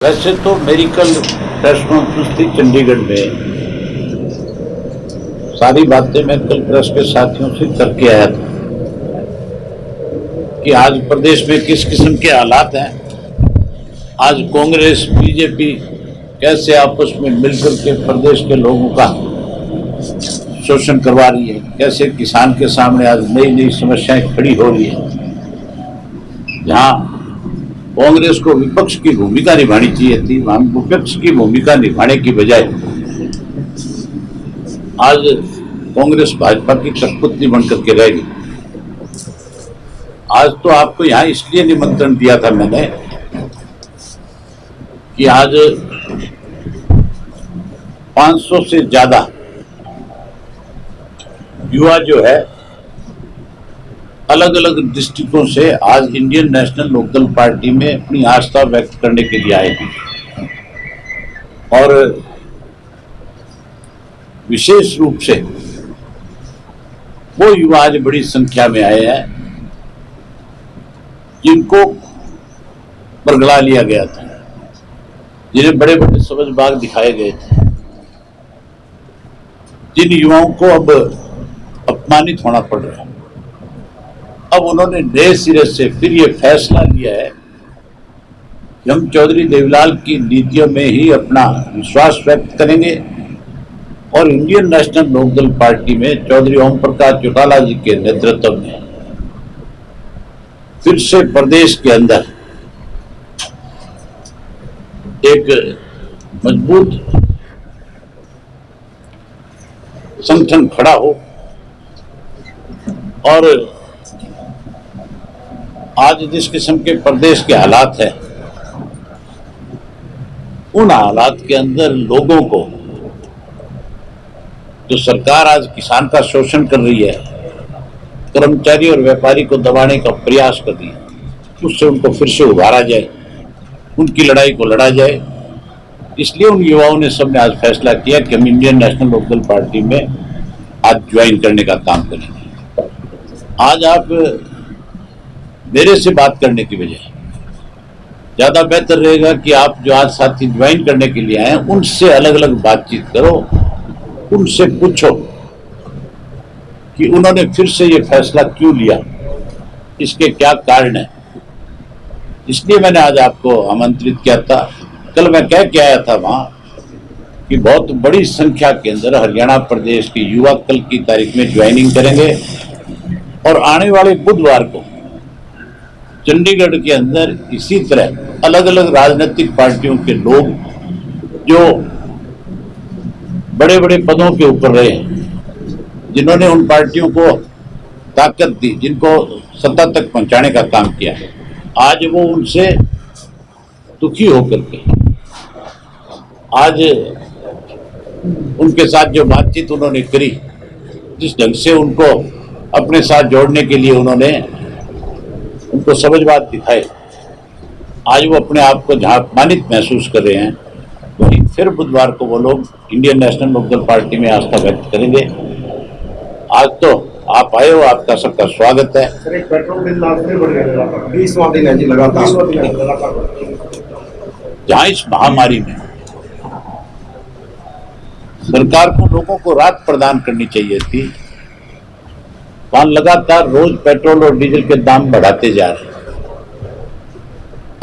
वैसे तो मेरी कल प्रेस कॉन्फ्रेंस थी चंडीगढ़ में। सारी बातें मैं कल प्रेस के साथियों से करके आया था कि आज प्रदेश में किस किस्म के हालात हैं। आज कांग्रेस बीजेपी कैसे आपस में मिलकर के प्रदेश के लोगों का शोषण करवा रही है, कैसे किसान के सामने आज नई नई समस्याएं खड़ी हो रही है। जहां कांग्रेस को विपक्ष की भूमिका निभानी चाहिए थी, वहां विपक्ष की भूमिका निभाने की बजाय आज कांग्रेस भाजपा की कठपुतली बनकर के रह गई। आज तो आपको यहां इसलिए निमंत्रण दिया था मैंने कि आज 500 से ज्यादा युवा जो है अलग अलग डिस्ट्रिक्टों से आज इंडियन नेशनल लोकदल पार्टी में अपनी आस्था व्यक्त करने के लिए आए हैं। और विशेष रूप से वो युवा आज बड़ी संख्या में आए हैं जिनको बरगला लिया गया था, जिन्हें बड़े बड़े सबज बाग दिखाए गए थे, जिन युवाओं को अब अपमानित होना पड़ रहा है। अब उन्होंने नए सिरे से फिर ये फैसला लिया है कि हम चौधरी देवीलाल की नीतियों में ही अपना विश्वास व्यक्त करेंगे और इंडियन नेशनल लोकदल पार्टी में चौधरी ओम प्रकाश चौटाला जी के नेतृत्व में फिर से प्रदेश के अंदर एक मजबूत संगठन खड़ा हो। और आज जिस किस्म के प्रदेश के हालात हैं, उन हालात के अंदर लोगों को जो सरकार आज किसान का शोषण कर रही है, कर्मचारी और व्यापारी को दबाने का प्रयास कर रही है, उससे उनको फिर से उभारा जाए, उनकी लड़ाई को लड़ा जाए। इसलिए उन युवाओं ने सबने आज फैसला किया कि हम इंडियन नेशनल लोकदल पार्टी में आज ज्वाइन करने का काम करेंगे। आज आप मेरे से बात करने की बजाय ज्यादा बेहतर रहेगा कि आप जो आज साथी ज्वाइन करने के लिए आए हैं उनसे अलग अलग बातचीत करो, उनसे पूछो कि उन्होंने फिर से ये फैसला क्यों लिया, इसके क्या कारण है। इसलिए मैंने आज आपको आमंत्रित किया था। कल मैं कह के आया था वहां कि बहुत बड़ी संख्या के अंदर हरियाणा प्रदेश के युवा कल की तारीख में ज्वाइनिंग करेंगे और आने वाले बुधवार को चंडीगढ़ के अंदर इसी तरह अलग अलग राजनीतिक पार्टियों के लोग जो बड़े बड़े पदों के ऊपर रहे हैं, जिन्होंने उन पार्टियों को ताकत दी, जिनको सत्ता तक पहुंचाने का काम किया, आज वो उनसे दुखी होकर के आज उनके साथ जो बातचीत उन्होंने करी, जिस ढंग से उनको अपने साथ जोड़ने के लिए उन्होंने उनको समझ बात दिखाए, आज वो अपने आप को जहां अपमानित महसूस कर रहे हैं, वहीं फिर बुधवार को वो लोग इंडियन नेशनल लोकदल पार्टी में आस्था व्यक्त करेंगे। आज तो आप आए हो, आपका सबका स्वागत है। सर, एक पेट्रोल बिल फिर बढ़ गया, 20वां दिन है जी लगातार। जहां इस महामारी में सरकार को लोगों को राहत प्रदान करनी चाहिए थी, वहां लगातार रोज पेट्रोल और डीजल के दाम बढ़ाते जा रहे हैं।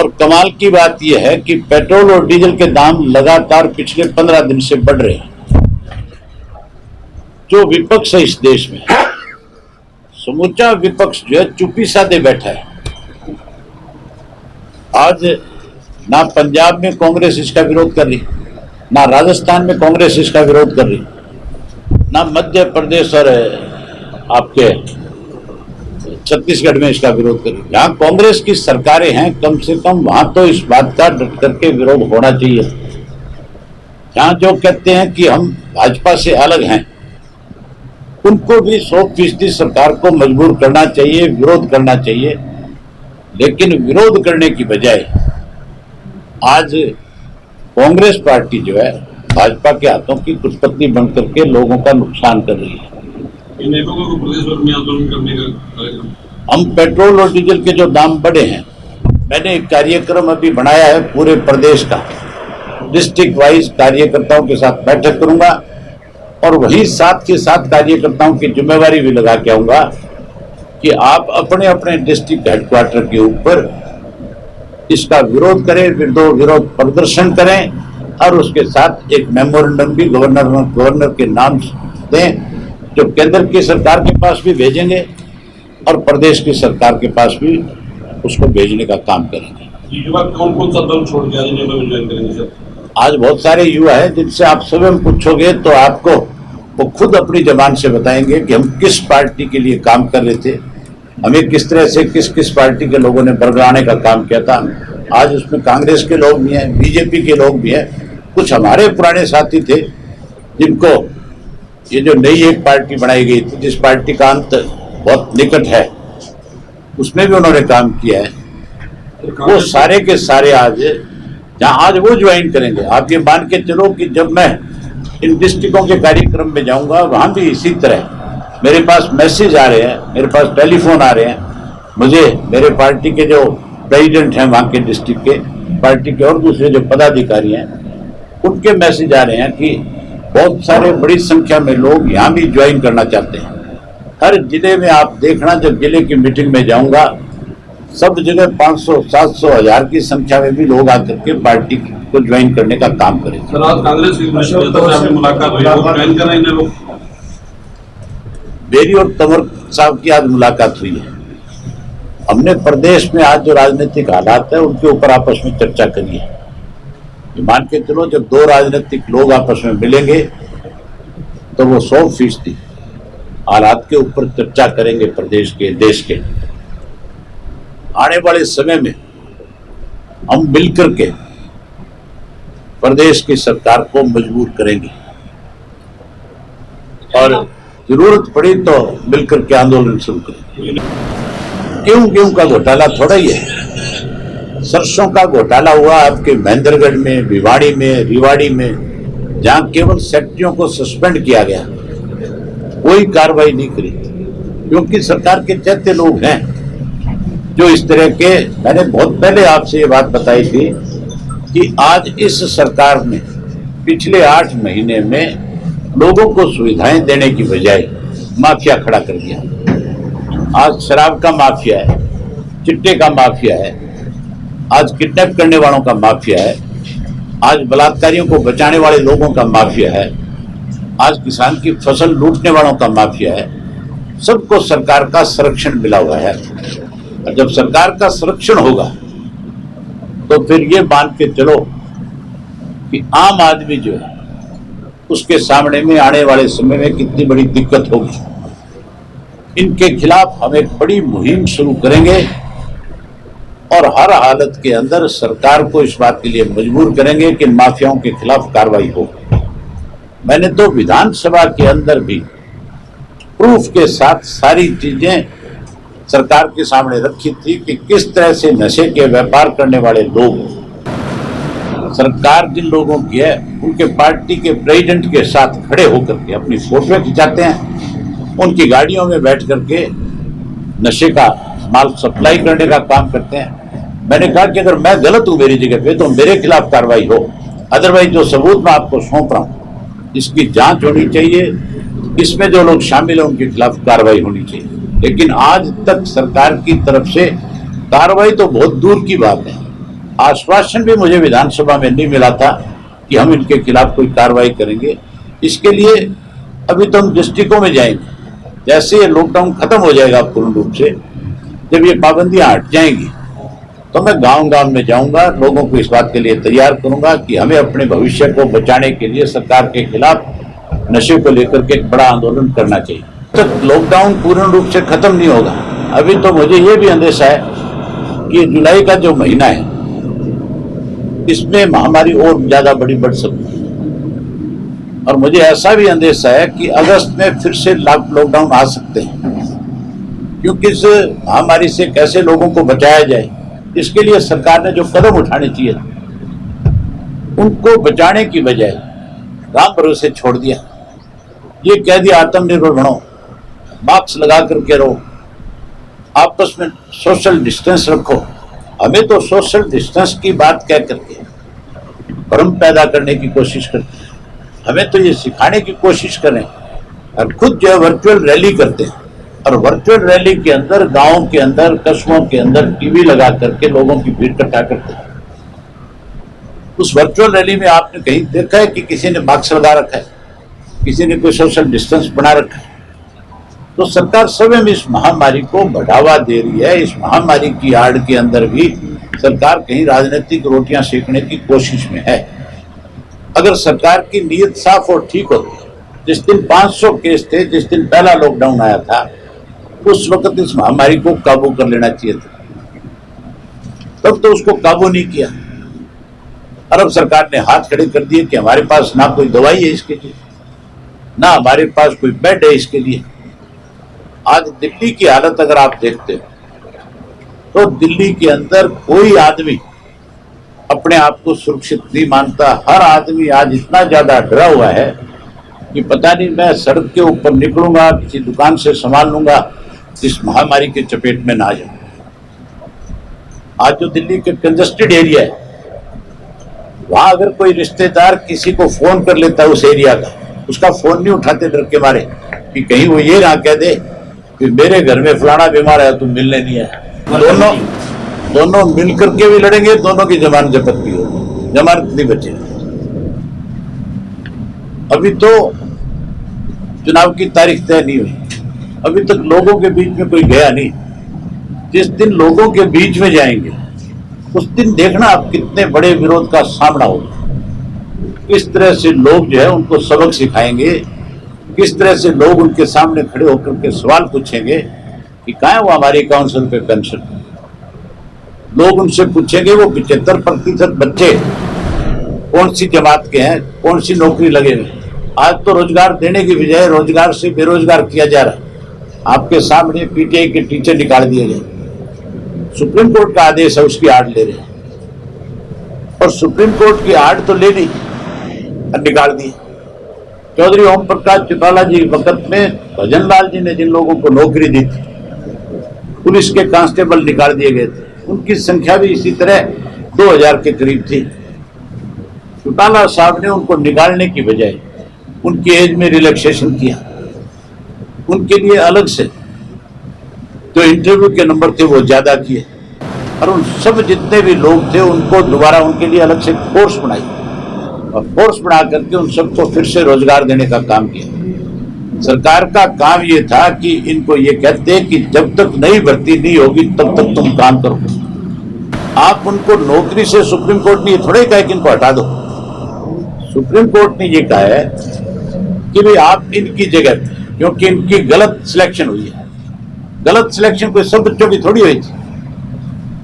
और कमाल की बात यह है कि पेट्रोल और डीजल के दाम लगातार पिछले 15 दिन से बढ़ रहे हैं। जो विपक्ष है इस देश में, समूचा विपक्ष जो है चुप्पी साधे बैठा है। आज ना पंजाब में कांग्रेस इसका विरोध कर रही, ना राजस्थान में कांग्रेस इसका विरोध कर रही, ना मध्य प्रदेश और आपके छत्तीसगढ़ में इसका विरोध कर रही। जहां कांग्रेस की सरकारें हैं, कम से कम वहां तो इस बात का डट करके विरोध होना चाहिए। जहां जो कहते हैं कि हम भाजपा से अलग हैं, उनको भी 100% सरकार को मजबूर करना चाहिए, विरोध करना चाहिए। लेकिन विरोध करने की बजाय आज कांग्रेस पार्टी जो है भाजपा के हाथों की कुटपत्नी बनकर के लोगों का नुकसान कर रही है। प्रदेश भर में आंदोलन करने का कार्यक्रम। हम पेट्रोल और डीजल के जो दाम बढ़े हैं मैंने एक कार्यक्रम अभी बनाया है पूरे प्रदेश का, डिस्ट्रिक्ट वाइज कार्यकर्ताओं के साथ बैठक करूंगा और वही साथ के साथ कार्यकर्ताओं की जिम्मेवारी भी लगा के आऊंगा कि आप अपने अपने डिस्ट्रिक्ट हेडक्वार्टर के ऊपर इसका विरोध करें, विरोध प्रदर्शन करें और उसके साथ एक मेमोरेंडम भी गवर्नर के नाम दें, जो केंद्र की सरकार के पास भी भेजेंगे और प्रदेश की सरकार के पास भी उसको भेजने का काम करेंगे। युवा कौन कौन सा दल छोड़ के आज ज्वाइन करेंगे सर? आज बहुत सारे युवा हैं जिनसे आप स्वयं पूछोगे तो आपको वो खुद अपनी जबान से बताएंगे कि हम किस पार्टी के लिए काम कर रहे थे, हमें किस तरह से किस किस पार्टी के लोगों ने बरगलाने का काम किया था। आज उसमें कांग्रेस के लोग भी हैं, बीजेपी के लोग भी हैं, कुछ हमारे पुराने साथी थे जिनको ये जो नई एक पार्टी बनाई गई थी, जिस पार्टी का अंत बहुत निकट है, उसमें भी उन्होंने काम किया है। वो सारे के सारे आज जहां आज वो ज्वाइन करेंगे। आप ये मान के चलो कि जब मैं इन डिस्ट्रिक्टों के कार्यक्रम में जाऊंगा वहां भी इसी तरह मेरे पास मैसेज आ रहे हैं, मेरे पास टेलीफोन आ रहे हैं, मुझे मेरे पार्टी के जो प्रेसिडेंट हैं वहां के डिस्ट्रिक्ट के, पार्टी के और दूसरे जो पदाधिकारी हैं, उनके मैसेज आ रहे हैं कि बहुत सारे बड़ी संख्या में लोग यहाँ भी ज्वाइन करना चाहते हैं। हर जिले में आप देखना, जब जिले की मीटिंग में जाऊंगा सब जगह 500, 700, 1000 की संख्या में भी लोग आकर के पार्टी को ज्वाइन करने का काम करेंगे। सर, आज कांग्रेस की मुलाकात हुई, ज्वाइन कर रहे हैं लोग? मेरी और तंवर साहब की आज मुलाकात हुई है। हमने प्रदेश में आज जो राजनीतिक हालात है उनके ऊपर आपस में चर्चा करी है। मान के चलो जब दो राजनीतिक लोग आपस में मिलेंगे तो वो 100% हालात के ऊपर चर्चा करेंगे प्रदेश के, देश के। आने वाले समय में हम मिलकर के प्रदेश की सरकार को मजबूर करेंगे और जरूरत पड़ी तो मिलकर के आंदोलन शुरू करेंगे। गेहूं का घोटाला थोड़ा ही है, सरसों का घोटाला हुआ आपके महेंद्रगढ़ में, भिवाड़ी में, रिवाड़ी में, जहां केवल सेक्रेटरियों को सस्पेंड किया गया, कोई कार्रवाई नहीं करी, क्योंकि सरकार के चैत्य लोग हैं जो इस तरह के। मैंने बहुत पहले आपसे ये बात बताई थी कि आज इस सरकार ने पिछले 8 महीने में लोगों को सुविधाएं देने की बजाय माफिया खड़ा कर दिया। आज शराब का माफिया है, चिट्टे का माफिया है, आज किडनैप करने वालों का माफिया है, आज बलात्कारियों को बचाने वाले लोगों का माफिया है, आज किसान की फसल लूटने वालों का माफिया है। सबको सरकार का संरक्षण मिला हुआ है और जब सरकार का संरक्षण होगा तो फिर ये मान के चलो कि आम आदमी जो है उसके सामने में आने वाले समय में कितनी बड़ी दिक्कत होगी। इनके खिलाफ हम एक बड़ी मुहिम शुरू करेंगे और हर हालत के अंदर सरकार को इस बात के लिए मजबूर करेंगे कि माफियाओं के खिलाफ कार्रवाई हो। मैंने तो विधानसभा के अंदर भी प्रूफ के साथ सारी चीजें सरकार के सामने रखी थी कि किस तरह से नशे के व्यापार करने वाले लोग, सरकार जिन लोगों की है उनके पार्टी के प्रेसिडेंट के साथ खड़े होकर के अपनी फोटो खिंचाते हैं, उनकी गाड़ियों में बैठ करके नशे का माल सप्लाई करने का काम करते हैं। मैंने कहा कि अगर मैं गलत हूं मेरी जगह पे तो मेरे खिलाफ कार्रवाई हो, अदरवाइज जो सबूत मैं आपको सौंप रहा हूं इसकी जांच होनी चाहिए, इसमें जो लोग शामिल हैं उनके खिलाफ कार्रवाई होनी चाहिए। लेकिन आज तक सरकार की तरफ से कार्रवाई तो बहुत दूर की बात है, आश्वासन भी मुझे विधानसभा में नहीं मिला था कि हम इनके खिलाफ कोई कार्रवाई करेंगे। इसके लिए अभी तो हम डिस्ट्रिक्टों में जाएंगे, जैसे ये लॉकडाउन खत्म हो जाएगा पूर्ण रूप से, जब ये पाबंदियां हट जाएंगी तो मैं गांव-गांव में जाऊंगा, लोगों को इस बात के लिए तैयार करूंगा कि हमें अपने भविष्य को बचाने के लिए सरकार के खिलाफ नशे को लेकर के एक बड़ा आंदोलन करना चाहिए। तक लॉकडाउन पूर्ण रूप से खत्म नहीं होगा। अभी तो मुझे ये भी अंदेशा है कि जुलाई का जो महीना है इसमें महामारी और ज्यादा बढ़ सकती है और मुझे ऐसा भी अंदेशा है कि अगस्त में फिर से लॉकडाउन आ सकते हैं, क्योंकि इस महामारी से कैसे लोगों को बचाया जाए इसके लिए सरकार ने जो कदम उठाने चाहिए उनको बचाने की बजाय राम भरोसे छोड़ दिया। ये कह दिया आत्मनिर्भर बनो, मास्क लगा करके रहो, आपस में सोशल डिस्टेंस रखो, हमें तो सोशल डिस्टेंस की बात कह करके भ्रम पैदा करने की कोशिश करते हैं। हमें तो ये सिखाने की कोशिश करें और खुद जो है वर्चुअल रैली करते हैं और वर्चुअल रैली के अंदर गांवों के अंदर कस्बों के अंदर टीवी लगा करके लोगों की भीड़ इकट्ठा करते हैं। उस वर्चुअल रैली में आपने कहीं देखा है कि किसी ने मास्क लगा रखा है, किसी ने कोई सोशल डिस्टेंस बना रखा है? तो सरकार स्वयं इस महामारी को बढ़ावा दे रही है। इस महामारी की आड़ के अंदर भी सरकार कहीं राजनीतिक रोटियां सेकने की कोशिश में है। अगर सरकार की नीयत साफ और ठीक होती, जिस दिन 500 केस थे, जिस दिन पहला लॉकडाउन आया था, उस वक्त इस महामारी को काबू कर लेना चाहिए था। तब तो उसको काबू नहीं किया। अरब सरकार ने हाथ खड़े कर दिए कि हमारे पास ना कोई दवाई है इसके लिए, ना हमारे पास कोई बेड है इसके लिए। आज दिल्ली की हालत अगर आप देखते हो तो दिल्ली के अंदर कोई आदमी अपने आप को सुरक्षित नहीं मानता। हर आदमी आज इतना ज्यादा डरा हुआ है कि पता नहीं मैं सड़क के ऊपर निकलूंगा, किसी दुकान से सामान लूंगा, इस महामारी के चपेट में ना आ जाऊं। आज जो दिल्ली के कंजस्टेड एरिया है, वहां अगर कोई रिश्तेदार किसी को फोन कर लेता है उस एरिया का, उसका फोन नहीं उठाते डर के मारे कि कहीं वो ये ना कह दे कि मेरे घर में फलाना बीमार है, तुम मिलने नहीं आया। दोनों मिल करके भी लड़ेंगे, दोनों की जमानत जब्त भी होगी, जमानत नहीं बचेगी। अभी तो चुनाव की तारीख तय नहीं हुई, अभी तक लोगों के बीच में कोई गया नहीं। जिस दिन लोगों के बीच में जाएंगे उस दिन देखना आप कितने बड़े विरोध का सामना होगा। किस तरह से लोग जो है उनको सबक सिखाएंगे, किस तरह से लोग उनके सामने खड़े होकर के सवाल पूछेंगे कि कहाँ है वो हमारी 51 रुपये पेंशन। लोग उनसे पूछेंगे वो 75% बच्चे कौन सी जमात के हैं, कौन सी नौकरी लगे हुए। आज तो रोजगार देने की बजाय रोजगार से बेरोजगार किया जा रहा है। आपके सामने पीटीआई के टीचर निकाल दिए गए, सुप्रीम कोर्ट का आदेश है, उसकी आड़ ले रहे हैं। और सुप्रीम कोर्ट की आड़ तो ले ली और निकाल दी। चौधरी ओम प्रकाश चौटाला जी वक्त में भजन लाल जी ने जिन लोगों को नौकरी दी थी, पुलिस के कांस्टेबल निकाल दिए गए थे, उनकी संख्या भी इसी तरह 2000 के करीब थी। चौटाला साहब ने उनको निकालने की बजाय उनकी एज में रिलैक्सेशन किया, उनके लिए अलग से जो इंटरव्यू के नंबर थे वो ज्यादा किए और उन सब जितने भी लोग थे उनको दोबारा उनके लिए अलग से फोर्स बनाई और फोर्स बना करके उन सबको फिर से रोजगार देने का काम किया। सरकार का काम ये था कि इनको ये कहते कि जब तक नई भर्ती नहीं होगी तब तक तुम काम करो। आप उनको नौकरी से सुप्रीम कोर्ट ने ये थोड़े कहा कि इनको हटा दो। सुप्रीम कोर्ट ने ये कहा है कि भाई आप इनकी जगह, क्योंकि इनकी गलत सिलेक्शन हुई है। गलत सिलेक्शन कोई सब बच्चों की थोड़ी हुई थी।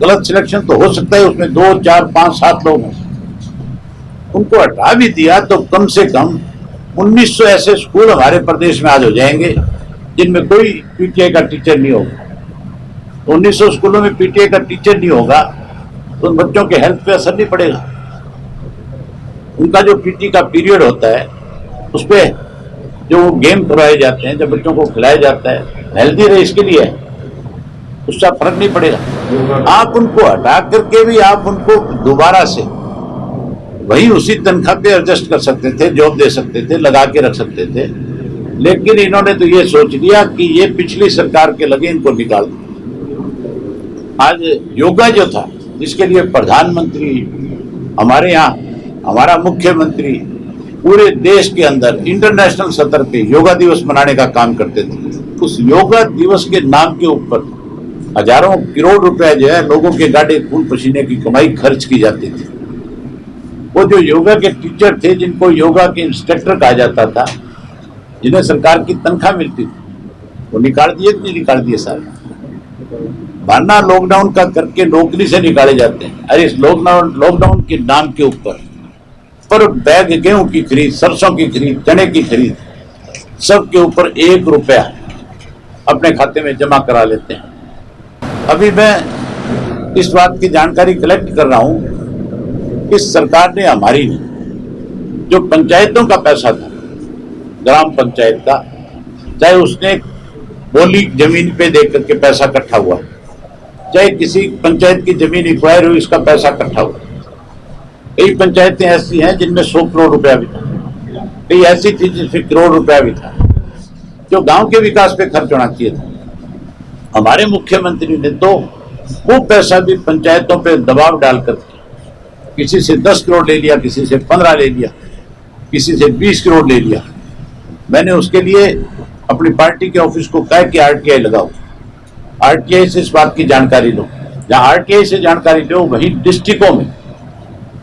गलत सिलेक्शन तो हो सकता है उसमें 2, 4, 5, 7 लोग हों। उनको हटा भी दिया तो कम से कम 1900 ऐसे स्कूल हमारे प्रदेश में आज हो जाएंगे जिनमें कोई पीटीआई का टीचर नहीं होगा। 1900 स्कूलों में पीटीआई का टीचर नहीं होगा तो उन बच्चों के हेल्थ पे असर नहीं पड़ेगा। उनका जो पीटी का पीरियड होता है उस पर जो गेम करवाए जाते हैं, जब बच्चों को खिलाया जाता है, हेल्दी रहे इसके लिए है, उसका फर्क नहीं पड़ेगा। आप उनको हटा करके भी आप उनको दोबारा से वही उसी तनख्वाह पे एडजस्ट कर सकते थे, जॉब दे सकते थे, लगा के रख सकते थे। लेकिन इन्होंने तो ये सोच लिया कि ये पिछली सरकार के लगे, इनको निकाल दो। आज योगा जो था जिसके लिए प्रधानमंत्री, हमारे यहाँ हमारा मुख्यमंत्री पूरे देश के अंदर इंटरनेशनल स्तर पे योगा दिवस मनाने का काम करते थे, उस योगा दिवस के नाम के ऊपर हजारों करोड़ रुपए जो है लोगों के गाढ़े खून पसीने की कमाई खर्च की जाती थी। वो जो योगा के टीचर थे, जिनको योगा के इंस्ट्रक्टर कहा जाता था, जिन्हें सरकार की तनख्वाह मिलती थी, वो निकाल दिए कि नहीं निकाल दिए सारे। बहाना लॉकडाउन का करके नौकरी से निकाले जाते हैं। अरे इस लॉकडाउन के नाम के ऊपर पर बैग गेहूं की खरीद, सरसों की खरीद, चने की खरीद, सबके ऊपर 1 रुपया अपने खाते में जमा करा लेते हैं। अभी मैं इस बात की जानकारी कलेक्ट कर रहा हूं कि सरकार ने, हमारी ने, जो पंचायतों का पैसा था, ग्राम पंचायत का, चाहे उसने बोली जमीन पे दे करके पैसा इकट्ठा हुआ, चाहे किसी पंचायत की जमीन एक्वायर हुई, इसका पैसा इकट्ठा हुआ। कई पंचायतें ऐसी हैं जिनमें 100 करोड़ रुपया भी था, कई ऐसी थी जिसमें करोड़ रुपया भी था, जो गांव के विकास पे खर्च होना चाहिए था। हमारे मुख्यमंत्री ने तो वो पैसा भी पंचायतों पे दबाव डालकर किसी से 10 करोड़ ले लिया, किसी से 15 ले लिया, किसी से 20 करोड़ ले लिया। मैंने उसके लिए अपनी पार्टी के ऑफिस को कहा कि आरटीआई लगाओ, आरटीआई से इस बात की जानकारी लो। जहां आरटीआई से जानकारी लो, वहीं डिस्ट्रिक्टों में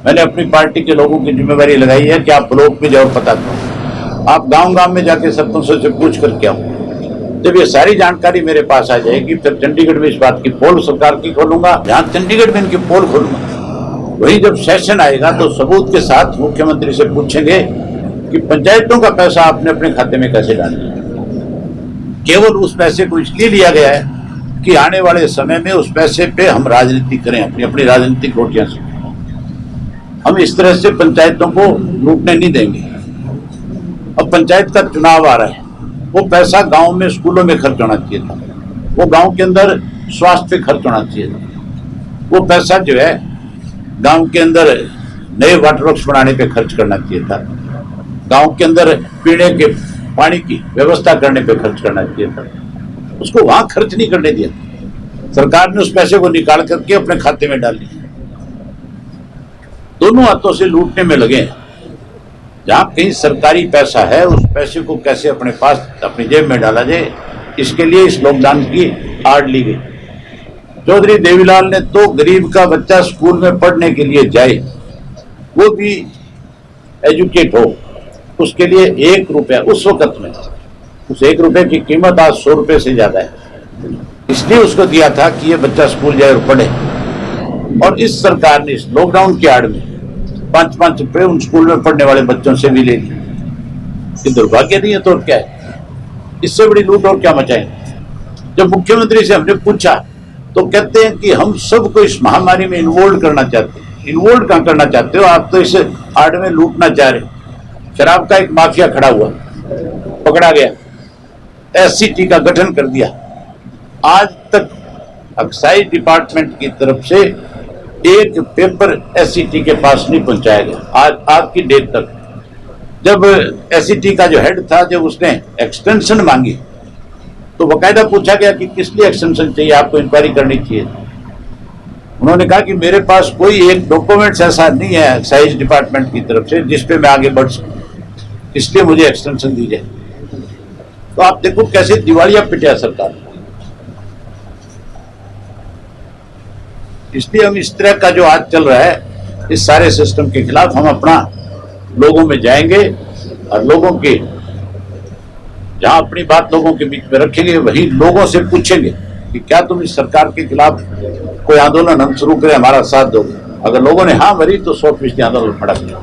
मैंने अपनी पार्टी के लोगों की जिम्मेवारी लगाई है कि आप ब्लॉक में जाओ, पता करो, आप गांव गांव में जाके सरपंचों से पूछ करके आओ। जब ये सारी जानकारी मेरे पास आ जाएगी, फिर चंडीगढ़ में इस बात की पोल सरकार की खोलूंगा, जहां चंडीगढ़ में इनकी पोल खोलूंगा। वही जब सेशन आएगा तो सबूत के साथ मुख्यमंत्री से पूछेंगे कि पंचायतों का पैसा आपने अपने खाते में कैसे डाल दिया। केवल उस पैसे को इसलिए लिया गया है कि आने वाले समय में उस पैसे पे हम राजनीति करें, अपनी अपनी राजनीतिक रोटियां से। हम इस तरह से पंचायतों को लूटने नहीं देंगे। अब पंचायत का चुनाव आ रहा है, वो पैसा गांव में स्कूलों में खर्च होना चाहिए था, वो गांव के अंदर स्वास्थ्य पे खर्च होना चाहिए था, वो पैसा जो है गांव के अंदर नए वाटर वर्क्स बनाने पे खर्च करना चाहिए था, गांव के अंदर पीने के पानी की व्यवस्था करने पे खर्च करना चाहिए था। उसको वहां खर्च नहीं करने दिया, सरकार ने उस पैसे को निकाल करके अपने खाते में डाल दिया। दोनों हाथों से लूटने में लगे हैं। जहां कहीं सरकारी पैसा है, उस पैसे को कैसे अपने पास अपनी जेब में डाला जाए, इसके लिए इस लॉकडाउन की आड़ ली गई। चौधरी देवीलाल ने तो गरीब का बच्चा स्कूल में पढ़ने के लिए जाए, वो भी एजुकेट हो, उसके लिए 1 रुपया उस वक्त में, उस 1 रुपए की कीमत आज 100 रुपए से ज्यादा है, इसलिए उसको दिया था कि ये बच्चा स्कूल जाए और पढ़े। और इस सरकार ने इस लॉकडाउन की आड़ में 5-5 रुपए उन स्कूल में पढ़ने वाले बच्चों से भी ले लिए। ये दुर्भाग्य नहीं है तो क्या है? इससे बड़ी लूट और क्या मचाएंगे? जब मुख्यमंत्री से हमने पूछा तो कहते हैं कि हम सबको इस महामारी में इन्वॉल्व करना चाहते हैं। इन्वॉल्व कहां करना चाहते हो? आप तो इस आड़ में लूटना चाह रहे। शराब का एक माफिया खड़ा हुआ, पकड़ा गया, एससीटी का गठन कर दिया। आज तक एक्साइज डिपार्टमेंट की तरफ से एक पेपर एससीटी के पास नहीं पहुंचाया गया आज की डेट तक। जब एससीटी का जो हेड था, जब उसने एक्सटेंशन मांगी तो बकायदा पूछा गया कि किस लिए एक्सटेंशन चाहिए, आपको इंक्वायरी करनी चाहिए। उन्होंने कहा कि मेरे पास कोई एक डॉक्यूमेंट्स ऐसा नहीं है एक्साइज डिपार्टमेंट की तरफ से जिसपे मैं आगे बढ़ सकूं, इसलिए मुझे एक्सटेंशन दी जाए। तो आप देखो कैसे दिवालिया पिटिया सरकार। इसलिए हम इस तरह का जो आज चल रहा है, इस सारे सिस्टम के खिलाफ हम अपना लोगों में जाएंगे और लोगों के जहां अपनी बात लोगों के बीच में रखेंगे, वही लोगों से पूछेंगे कि क्या तुम इस सरकार के खिलाफ कोई आंदोलन हम शुरू करें, हमारा साथ दोगे। अगर लोगों ने हाँ भरी तो 100% आंदोलन खड़ा किया।